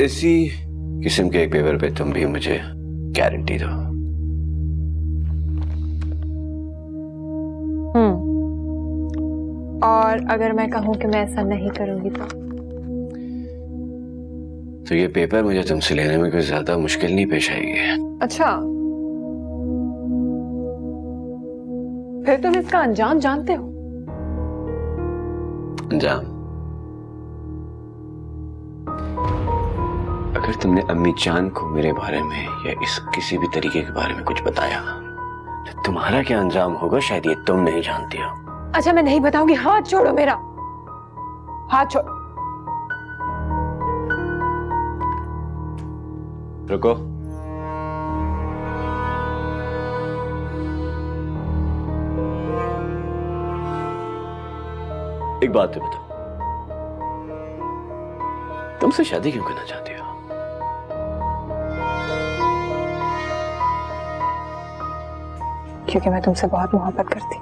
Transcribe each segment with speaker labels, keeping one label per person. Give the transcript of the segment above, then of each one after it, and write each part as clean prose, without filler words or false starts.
Speaker 1: इसी किस्म के एक पेपर पे तुम भी मुझे गारंटी दो।
Speaker 2: और अगर मैं कहूं कि मैं ऐसा नहीं करूंगी
Speaker 1: तो ये पेपर मुझे तुमसे लेने में कोई ज्यादा मुश्किल नहीं पेश आएगी।
Speaker 2: अच्छा, फिर तुम इसका अंजाम जानते हो?
Speaker 1: अंजाम? अगर तुमने अम्मी जान को मेरे बारे में या इस किसी भी तरीके के बारे में कुछ बताया तो तुम्हारा क्या अंजाम होगा शायद ये तुम नहीं जानती हो।
Speaker 2: अच्छा, मैं नहीं बताऊंगी। हाथ छोड़ो मेरा, हाथ छोड़ो।
Speaker 1: रुको। एक बात तो बताओ, तुमसे शादी क्यों करना चाहती हो?
Speaker 2: क्योंकि मैं तुमसे बहुत मोहब्बत करती।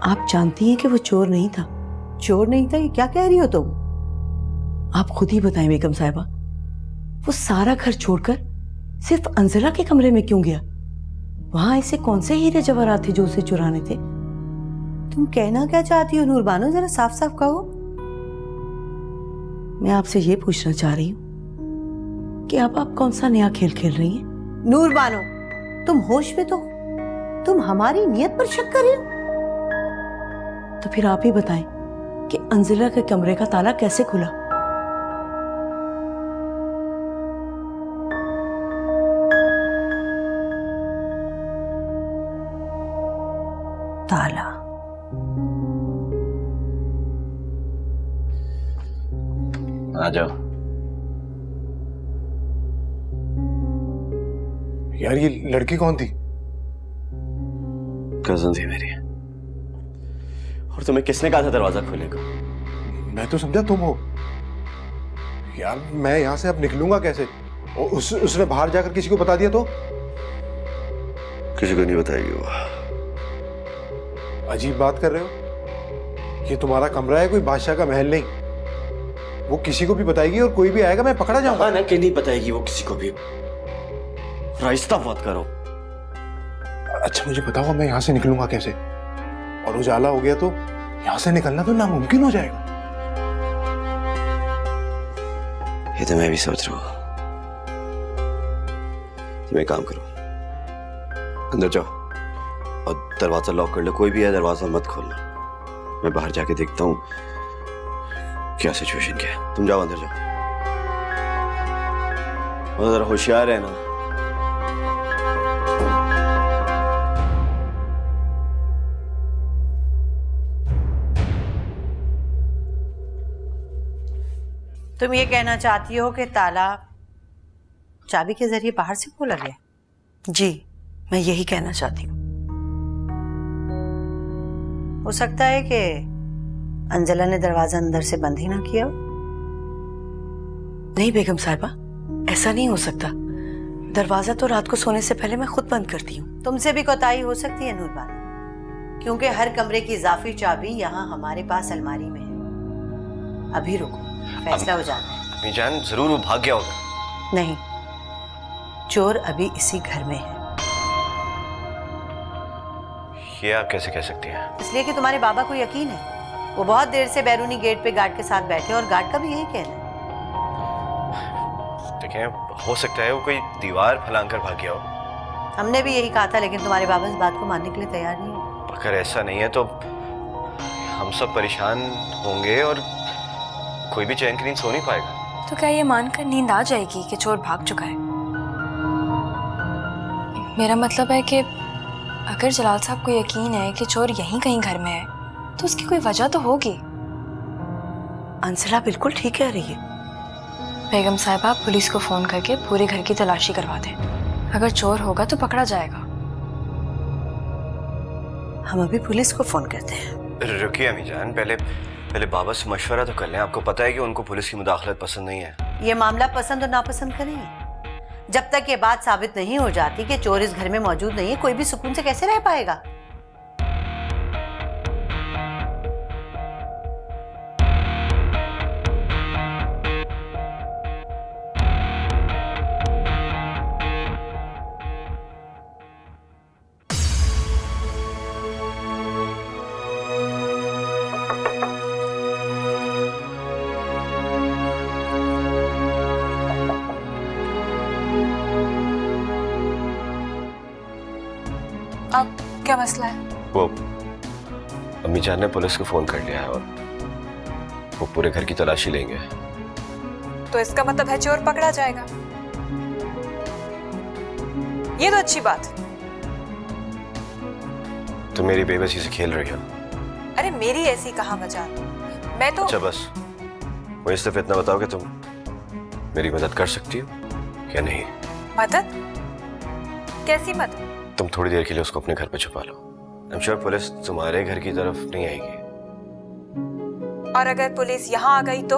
Speaker 3: आप जानती हैं कि वो चोर नहीं था। चोर नहीं था, ये क्या कह रही हो तुम? आप खुद ही बताएं बेगम साहिबा, वो सारा घर छोड़कर सिर्फ अंजला के कमरे में क्यों गया? वहां ऐसे कौन से हीरे जवाहरात थे जो उसे चुराने थे? तुम कहना क्या चाहती हो नूरबानो, जरा साफ साफ कहो। मैं आपसे ये पूछना चाह रही हूँ कि अब आप कौन सा नया खेल खेल रही हैं? नूरबानो, तुम होश में तो हो? तुम हमारी नियत पर शक कर रही हो? तो फिर आप ही बताएं कि अंजिला के कमरे का ताला कैसे खुला? ताला।
Speaker 1: आ जाओ।
Speaker 4: यार ये लड़की कौन थी?
Speaker 1: कजन थी मेरी। और तुम्हें किसने कहा था दरवाजा खोलेगा?
Speaker 4: मैं तो समझा तुम हो। यार मैं यहां से अब निकलूंगा कैसे? और उसने बाहर जाकर किसी को बता दिया तो?
Speaker 1: किसी को नहीं बताएगी वो।
Speaker 4: अजीब बात कर रहे हो। ये तुम्हारा कमरा है, कोई बादशाह का महल नहीं। वो किसी को भी बताएगी और कोई भी आएगा मैं पकड़ा जाऊंगा।
Speaker 1: ना कि नहीं बताएगी वो किसी को भी। राइस्ता बात करो।
Speaker 4: अच्छा मुझे बताओ मैं यहां से निकलूंगा कैसे? और उजाला हो गया तो यहां से निकलना तो नामुमकिन हो जाएगा।
Speaker 1: ये तो मैं भी सोच रहा हूं। तुम एक काम करो, अंदर जाओ और दरवाजा लॉक कर लो। कोई भी है दरवाजा मत खोलना। मैं बाहर जाके देखता हूँ क्या सिचुएशन क्या है। तुम जाओ अंदर जाओ और जरा होशियार है ना।
Speaker 3: तुम ये कहना चाहती हो कि ताला चाबी के जरिए बाहर से खोला गया? जी, मैं यही कहना चाहती हूँ। हो सकता है कि अंजला ने दरवाजा अंदर से बंद ही ना किया हो। नहीं बेगम साहिबा, ऐसा नहीं हो सकता। दरवाजा तो रात को सोने से पहले मैं खुद बंद करती हूँ। तुमसे भी कोताही हो सकती है नूरबानो, क्योंकि हर कमरे की इजाफी चाबी यहाँ हमारे पास अलमारी में है। अभी रुको, फैसला हो जाता है।
Speaker 1: अम्मी जान, जरूर वो भाग गया होगा।
Speaker 3: नहीं, चोर अभी इसी घर में है।
Speaker 1: ये आप कैसे कह सकती हैं?
Speaker 3: इसलिए कि तुम्हारे बाबा को यकीन है। वो बहुत देर से बैरूनी गेट पे गार्ड के साथ बैठे और गार्ड का भी यही कहना है।
Speaker 1: देखें, हो सकता है वो कोई दीवार फलांग कर भाग गया हो।
Speaker 3: हमने भी यही कहा था, लेकिन तुम्हारे बाबा इस बात को मानने के लिए तैयार नहीं है।
Speaker 1: अगर ऐसा नहीं है तो हम सब परेशान होंगे और कोई भी चैन की नींद सो नहीं पाएगा।
Speaker 5: तो क्या ये मानकर नींद आ जाएगी कि चोर भाग चुका है? मेरा मतलब है कि अगर जलाल साहब को यकीन है कि चोर यहीं कहीं घर में है तो उसकी कोई वजह तो होगी।
Speaker 3: अंसला बिल्कुल ठीक कह रही है।
Speaker 5: बेगम साहिबा, पुलिस को फोन करके पूरे घर की तलाशी करवा दें। अगर चोर होगा तो पकड़ा जाएगा।
Speaker 3: हम अभी पुलिस को फोन करते हैं।
Speaker 1: रुकिए अम्मी जान, पहले बाबा से मशवरा तो कर लें। आपको पता है कि उनको पुलिस की मुदाखलत पसंद नहीं है।
Speaker 3: ये मामला पसंद और नापसंद का नहीं है। जब तक ये बात साबित नहीं हो जाती कि चोर इस घर में मौजूद नहीं है, कोई भी सुकून से कैसे रह पाएगा?
Speaker 5: अब क्या मसला है?
Speaker 1: वो अम्मी जान ने पुलिस को फोन कर लिया है और वो पूरे घर की तलाशी लेंगे।
Speaker 5: तो इसका मतलब है चोर पकड़ा जाएगा। ये तो अच्छी बात।
Speaker 1: तुम मेरी बेबसी से खेल रही हो।
Speaker 5: अरे मेरी ऐसी कहाँ मजाल, मैं तो
Speaker 1: अच्छा बस मुझे सिर्फ इतना बताओ कि तुम मेरी मदद कर सकती हो या नहीं।
Speaker 5: मदद? कैसी मदद?
Speaker 1: तुम थोड़ी देर के लिए उसको अपने घर पे छुपा लो। आई एम श्योर पुलिस तुम्हारे घर की तरफ नहीं आएगी।
Speaker 5: और अगर पुलिस यहाँ आ गई तो?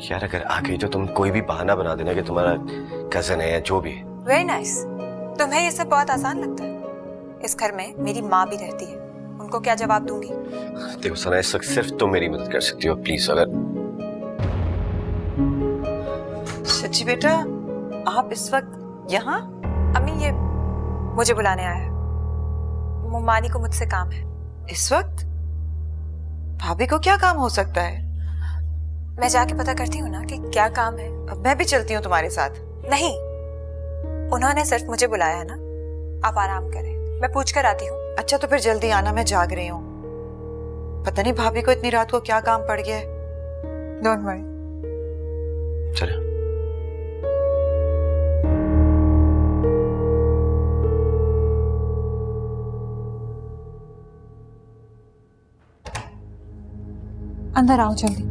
Speaker 1: यार अगर आ गई तो तुम कोई भी बहाना बना देना कि तुम्हारा कजन है या जो भी।
Speaker 5: Very nice. तुम्हें ये सब बहुत आसान लगता है। इस घर में मेरी माँ भी रहती है, उनको क्या जवाब दूंगी?
Speaker 1: देखो सना, इस वक्त सिर्फ तुम मेरी मदद कर सकती हो। प्लीज अगर
Speaker 6: सच्ची बेटा, आप इस वक्त यहाँ?
Speaker 5: अम्मी ये मुझे बुलाने आया है। मुमानी को मुझसे काम है।
Speaker 6: इस वक्त? भाभी को क्या काम हो सकता है?
Speaker 5: मैं जाके पता करती हूँ ना कि क्या काम है।
Speaker 6: अब मैं भी चलती हूँ तुम्हारे साथ।
Speaker 5: नहीं, उन्होंने सिर्फ मुझे बुलाया है ना। आप आराम करें, मैं पूछ कर आती हूँ।
Speaker 6: अच्छा तो फिर जल्दी आना, मैं जाग रही हूँ। पता नहीं भाभी को इतनी रात को क्या काम पड़ गया है।
Speaker 5: Don't worry.
Speaker 1: चलो।
Speaker 5: अंदर आओ जल्दी।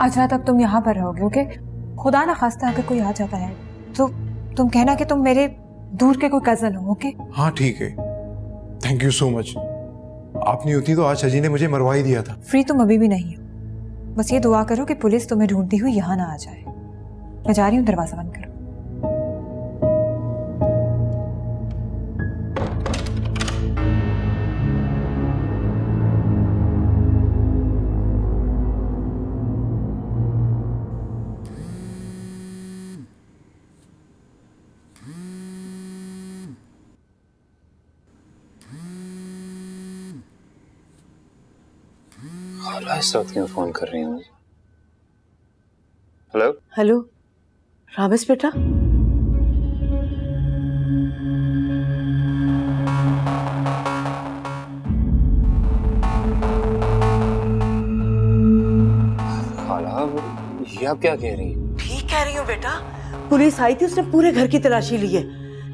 Speaker 5: आज रात अब तुम यहाँ पर रहोगे, ओके? खुदा ना खास्ता अगर कोई आ जाता है तो तुम कहना कि तुम मेरे दूर के कोई कजन हो, ओके?
Speaker 4: हाँ ठीक है, थैंक यू सो मच। आप नहीं होती तो आज सजी ने मुझे मरवा ही दिया था।
Speaker 5: फ्री तुम अभी भी नहीं हो। बस ये दुआ करो कि पुलिस तुम्हें ढूंढती हुई यहाँ ना आ जाए। मैं जा रही हूँ, दरवाजा बंद करो।
Speaker 7: इस वक्त क्यों फोन कर रही हूँ? हेलो
Speaker 3: हेलो रामेश बेटा,
Speaker 7: खाला, ये आप क्या कह रही हैं?
Speaker 3: ठीक कह रही हूँ बेटा। पुलिस आई थी, उसने पूरे घर की तलाशी ली है,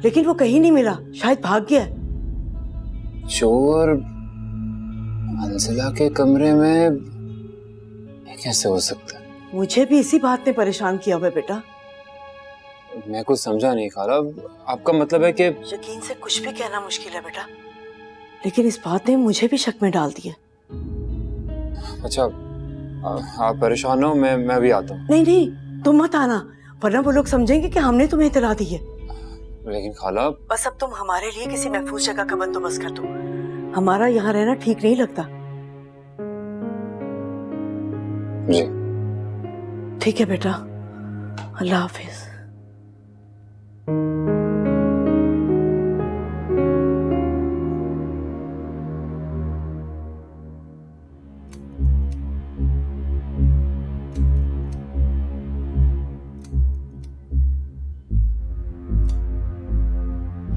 Speaker 3: लेकिन वो कहीं नहीं मिला, शायद भाग गया है।
Speaker 7: चोर मंजिला के कमरे में ये कैसे हो सकता है?
Speaker 3: मुझे भी इसी बात ने परेशान किया हुआ है बेटा।
Speaker 7: मैं कुछ समझा नहीं खाला। आपका मतलब है कि?
Speaker 3: यकीन से कुछ भी कहना मुश्किल है बेटा, लेकिन इस बात ने मुझे भी शक में डाल दिया।
Speaker 7: अच्छा आप परेशान हो, मैं भी आता हूँ।
Speaker 3: नहीं नहीं, तुम मत आना, वरना वो लोग समझेंगे कि हमने तुम्हें इतला दी है।
Speaker 7: लेकिन खाला,
Speaker 3: बस अब तुम हमारे लिए किसी महफूज जगह का बंदोबस्त कर दो। हमारा यहाँ रहना ठीक नहीं लगता।
Speaker 7: जी
Speaker 3: ठीक है बेटा, अल्लाह हाफिज।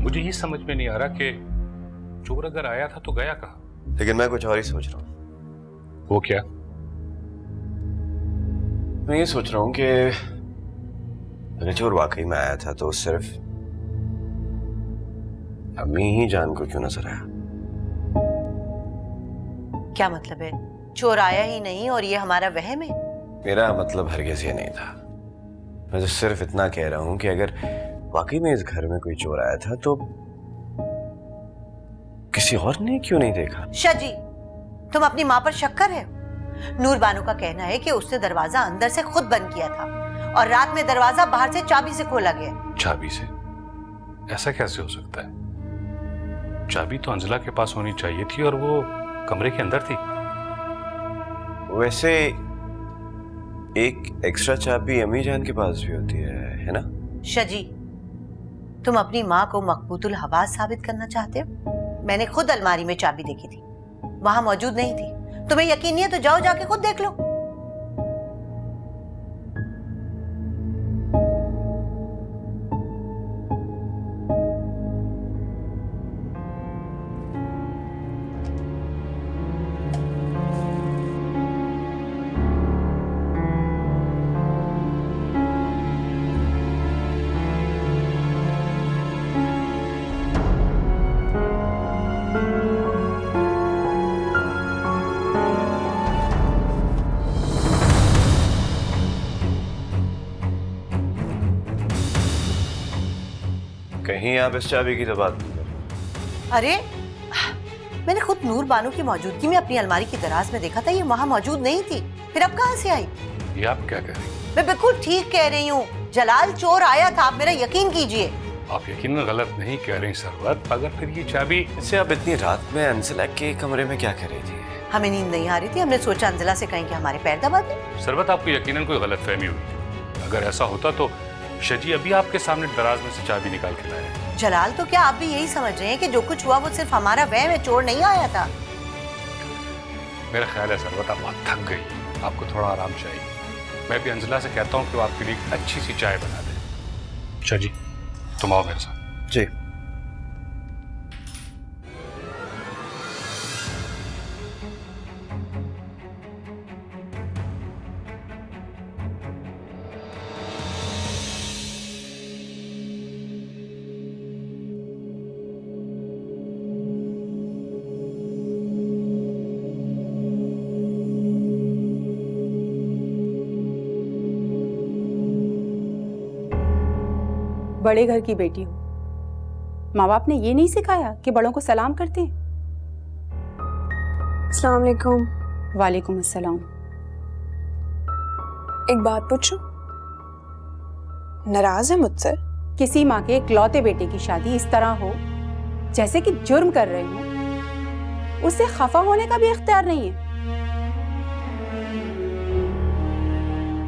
Speaker 8: मुझे ये समझ में नहीं आ रहा कि चोर अगर आया था तो गया कहाँ?
Speaker 1: लेकिन मैं कुछ और ही सोच रहा हूँ।
Speaker 8: वो क्या?
Speaker 1: मैं ये सोच रहा हूँ कि अगर चोर वाकई में आया था तो सिर्फ अम्मी ही जान को क्यों नजर आया?
Speaker 3: क्या मतलब है? चोर आया ही नहीं और ये हमारा वहम है?
Speaker 1: मेरा मतलब हरगिज़ ये नहीं था। मैं तो सिर्फ इतना कह रहा हूँ कि अगर वाकई में इस घर में कोई चोर आया था तो किसी और ने क्यों नहीं देखा?
Speaker 3: शाजी, तुम अपनी माँ पर शक कर रहे हो? नूर बानो का कहना है कि उसने दरवाजा अंदर से खुद बंद किया था और रात में दरवाजा बाहर से चाबी से खोला गया।
Speaker 8: चाबी से? ऐसा कैसे हो सकता है? चाबी तो अंजला के पास होनी चाहिए थी और वो कमरे के अंदर थी।
Speaker 1: वैसे एक एक्स्ट्रा चाबी अम्मी जान के पास भी होती है ना?
Speaker 3: शजी, तुम अपनी माँ को मकबूतुल हवास साबित करना चाहते हो? मैंने खुद अलमारी में चाबी देखी थी, वहां मौजूद नहीं थी। तुम्हें यकीन नहीं है तो जाओ जाके खुद देख लो।
Speaker 1: कहीं आप इस चाबी की तो बात नहीं कर रहे।
Speaker 3: अरे, मैंने खुद नूर बानो की मौजूदगी में अपनी अलमारी की दराज में देखा था, ये वहां मौजूद नहीं थी। फिर अब कहां से आई?
Speaker 8: ये आप क्या कह रही हैं?
Speaker 3: मैं बिल्कुल ठीक कह रही हूँ। जलाल चोर आया था, आप मेरा यकीन कीजिए।
Speaker 8: आप यकीनन गलत नहीं कह रही सरवत। अगर फिर ये चाबी
Speaker 1: इससे आप इतनी रात में अंजला के कमरे में क्या कर रही थी?
Speaker 3: हमें नींद नहीं आ रही थी, हमने सोचा अंजला से कहीं कि हमारे पैर दबा दे।
Speaker 8: सरवत, आपको यकीनन कोई गलतफहमी हुई। अगर ऐसा होता तो शजी अभी आपके सामने दराज में से चाबी निकाल के लाया।
Speaker 3: जलाल, तो क्या आप भी यही समझ रहे हैं कि जो कुछ हुआ वो सिर्फ हमारा वहम है, चोर नहीं आया था?
Speaker 8: मेरा ख्याल है सरवत, आप बहुत थक गई, आपको थोड़ा आराम चाहिए। मैं भी अंजला से कहता हूँ कि वो आपके लिए एक अच्छी सी चाय बना दे। शजी, तुम आओ मेरे साथ।
Speaker 1: जी।
Speaker 9: बड़े घर की बेटी हूँ, माँ बाप ने ये नहीं सिखाया कि बड़ों को सलाम करते हैं?
Speaker 2: अस्सलाम वालेकुम।
Speaker 9: वालेकुम अस्सलाम।
Speaker 2: एक बात पूछूं? नाराज है मुझसे?
Speaker 9: किसी माँ के इकलौते बेटे की शादी इस तरह हो जैसे कि जुर्म कर रहे हो, उससे खफा होने का भी इख्तियार नहीं है।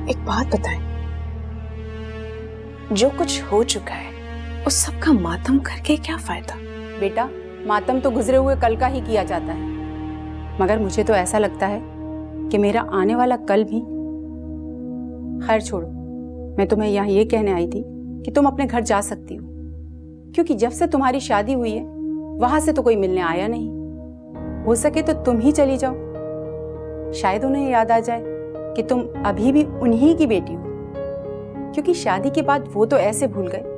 Speaker 2: एक बात बताएं, जो कुछ हो चुका है उस सब का मातम करके क्या फायदा?
Speaker 9: बेटा, मातम तो गुजरे हुए कल का ही किया जाता है, मगर मुझे तो ऐसा लगता है कि मेरा आने वाला कल भी। खैर छोड़ो, मैं तुम्हें यहाँ ये कहने आई थी कि तुम अपने घर जा सकती हो, क्योंकि जब से तुम्हारी शादी हुई है वहां से तो कोई मिलने आया नहीं। हो सके तो तुम ही चली जाओ, शायद उन्हें याद आ जाए कि तुम अभी भी उन्हीं की बेटी हो, क्योंकि शादी के बाद वो तो ऐसे भूल गए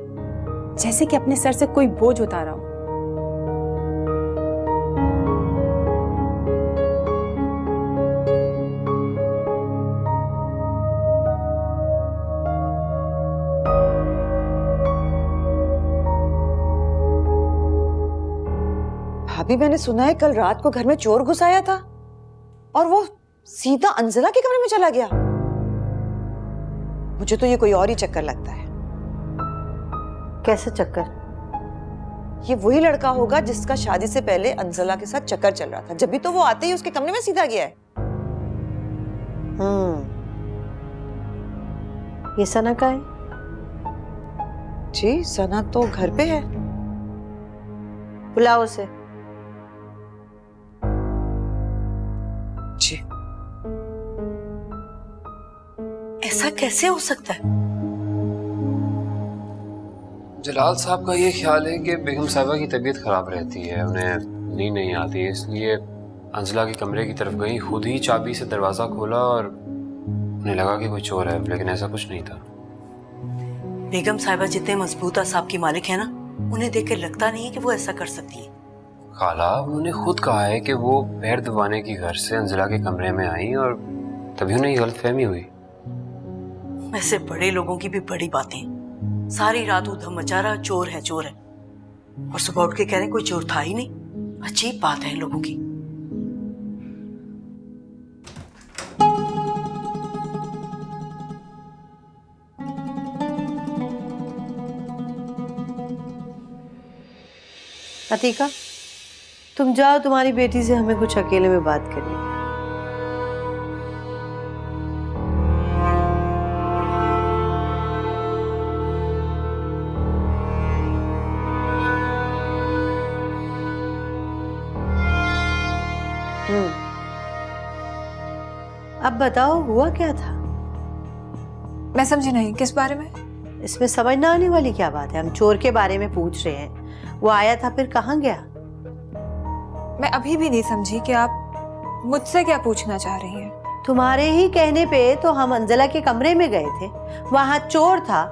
Speaker 9: जैसे कि अपने सर से कोई बोझ उतारा हो।
Speaker 6: भाभी, मैंने सुना है कल रात को घर में चोर घुस आया था और वो सीधा अंजला के कमरे में चला गया। मुझे तो ये कोई और ही चक्कर लगता है।
Speaker 3: कैसे चक्कर?
Speaker 6: ये वही लड़का होगा जिसका शादी से पहले अंजला के साथ चक्कर चल रहा था, जब भी तो वो आते ही उसके कमरे में सीधा गया है।
Speaker 3: ये सना का है?
Speaker 6: जी, सना तो घर पे है।
Speaker 3: बुलाओ उसे।
Speaker 6: जी।
Speaker 3: ऐसा कैसे हो सकता है?
Speaker 7: जलाल साहब का ये ख्याल है कि बेगम साहिबा की तबीयत खराब रहती है, उन्हें नींद नहीं आती, इसलिए अंजला के कमरे की तरफ गई, खुद ही चाबी से दरवाजा खोला और उन्हें लगा कि कोई चोर है, लेकिन ऐसा कुछ नहीं था।
Speaker 3: बेगम साहिबा जितने मजबूत असाब की मालिक है ना, उन्हें देखकर लगता नहीं है कि वो ऐसा कर सकती है।
Speaker 7: खाला, उन्होंने खुद कहा है कि वो पैर दबाने की घर से अंजला के कमरे में आई और तभी उन्हें गलतफहमी हुई।
Speaker 3: वैसे बड़े लोगों की भी बड़ी बातें, सारी रात उधम मचा रहा, चोर है चोर है, और सुबह उठ के कह रहे कोई चोर था ही नहीं। अजीब बात है इन लोगों की। अतीका, तुम जाओ, तुम्हारी बेटी से हमें कुछ अकेले में बात करनी है। अब बताओ, हुआ क्या था?
Speaker 5: मैं समझी नहीं, किस बारे में?
Speaker 3: इसमें समझ ना आने वाली क्या बात है? हम चोर के बारे में पूछ रहे हैं। वो आया था, फिर कहाँ गया?
Speaker 5: मैं अभी भी नहीं समझी कि आप मुझसे क्या पूछना चाह रही हैं।
Speaker 3: तुम्हारे ही कहने पे तो हम अंजला के कमरे में गए थे, वहां चोर था,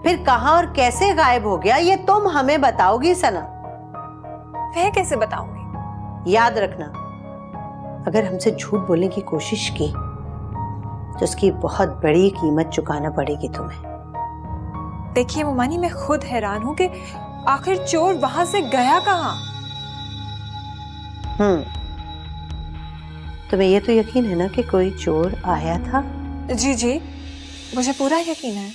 Speaker 3: फिर कहाँ और कैसे गायब हो गया ये तुम हमें बताओगी सना।
Speaker 5: मैं कैसे बताऊंगी?
Speaker 3: याद रखना, अगर हमसे झूठ बोलने की कोशिश की तो उसकी बहुत बड़ी कीमत चुकाना पड़ेगी तुम्हें।
Speaker 5: देखिए मुमानी, मैं खुद हैरान हूं कि आखिर चोर वहां से गया कहाँ।
Speaker 3: तुम्हें ये तो यकीन है ना कि कोई चोर आया था?
Speaker 5: जी जी, मुझे पूरा यकीन है।